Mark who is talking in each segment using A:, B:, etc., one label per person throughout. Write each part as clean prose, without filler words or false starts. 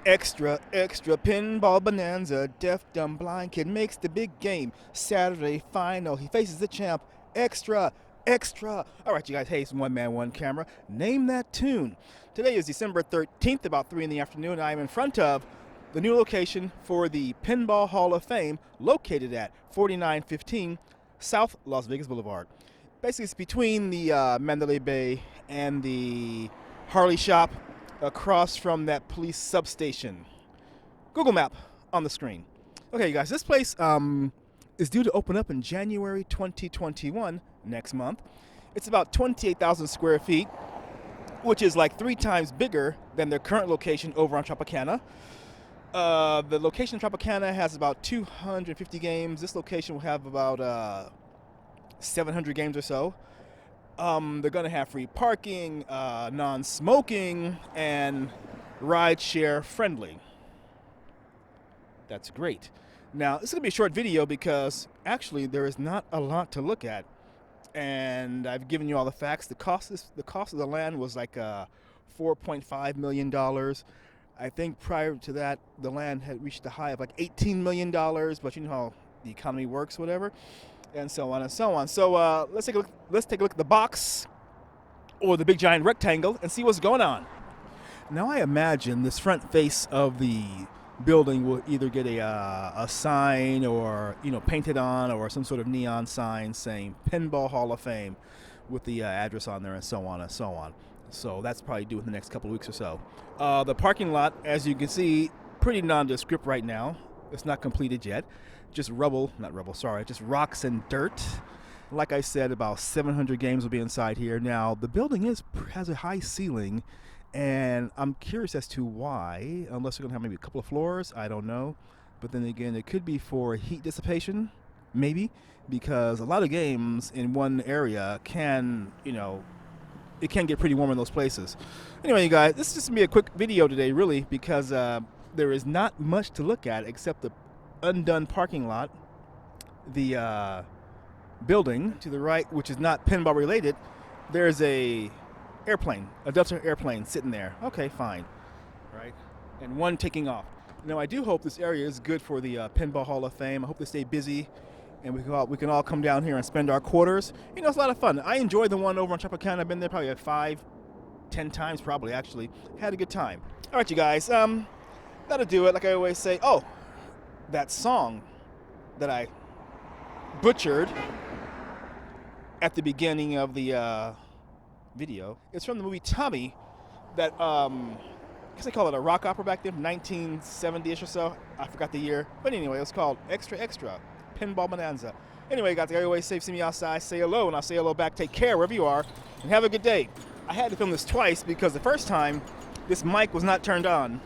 A: Extra, extra, pinball bonanza. Deaf, dumb, blind kid makes the big game. Saturday final, he faces the champ. Extra, extra. All right, you guys, hey, it's One Man, One Camera. Name that tune. Today is December 13th, about 3 in the afternoon. I am in front of the new location for the Pinball Hall of Fame, located at 4915 South Las Vegas Boulevard. Basically, it's between the Mandalay Bay and the Harley shop, across from that police substation. Google Map on the screen. Okay, you guys, this place is due to open up in January 2021, next month. It's about 28,000 square feet, which is like 3 times bigger than their current location over on Tropicana. The location in Tropicana has about 250 games. This location will have about 700 games or so. They're going to have free parking, non-smoking, and ride-share friendly. That's great. Now, this is going to be a short video because actually there is not a lot to look at. And I've given you all the facts. The cost of the land was like $4.5 million. I think prior to that, the land had reached a high of like $18 million, but you know how the economy works, whatever. And so on and so on. So let's take a look at the box or the big giant rectangle and see what's going on. Now I imagine this front face of the building will either get a sign or painted on, or some sort of neon sign saying Pinball Hall of Fame with the address on there and so on and so on. So that's probably due in the next couple of weeks or so. The parking lot, as you can see, pretty nondescript right now. It's not completed yet. Just just rocks and dirt. Like I said, about 700 games will be inside here. Now, the building has a high ceiling, and I'm curious as to why, unless they're going to have maybe a couple of floors, I don't know. But then again, it could be for heat dissipation, maybe, because a lot of games in one area it can get pretty warm in those places. Anyway, you guys, this is just going to be a quick video today, really, because there is not much to look at except the undone parking lot, the building to the right, which is not pinball related. There's a Delta airplane sitting there. Okay, fine, right, and one taking off. Now I do hope this area is good for the Pinball Hall of Fame. I hope they stay busy, and we can all come down here and spend our quarters. It's a lot of fun. I enjoyed the one over on Tropicana. I've been there probably 5-10 times, probably actually. Had a good time. All right, you guys. That'll do it. Like I always say. Oh, that song that I butchered at the beginning of the video. It's from the movie Tommy. That I guess they call it a rock opera back then, 1970-ish or so. I forgot the year, but anyway, it was called Extra Extra, Pinball Bonanza. Anyway, guys, like I always say, see me outside, say hello, and I'll say hello back. Take care wherever you are, and have a good day. I had to film this twice because the first time this mic was not turned on,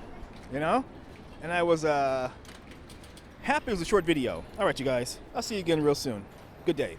A: and I was happy it was a short video. All right, you guys, I'll see you again real soon. Good day.